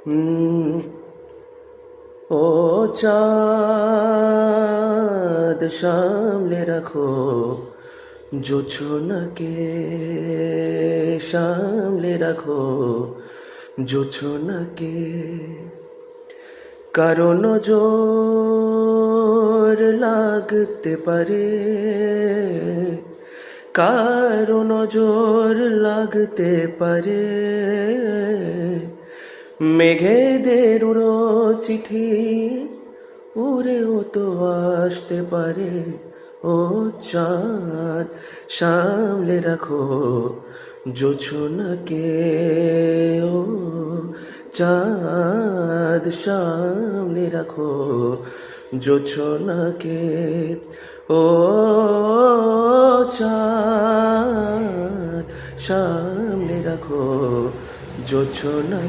হুম, ও চাঁদ সামলে রাখো জোছনাকে, সামলে রাখো জোছনাকে। কারণ নজর লাগতে পারে, কারো নজর লাগতে পারে। মেঘেদের উড়ো চিঠি উড়েও তো আসতে পারে। ও চাঁদ সামলে রাখো জোছনাকে, ও চাঁদ সামলে রাখো জোছনাকে। ও চাঁদ সামলে রাখো জোছনা।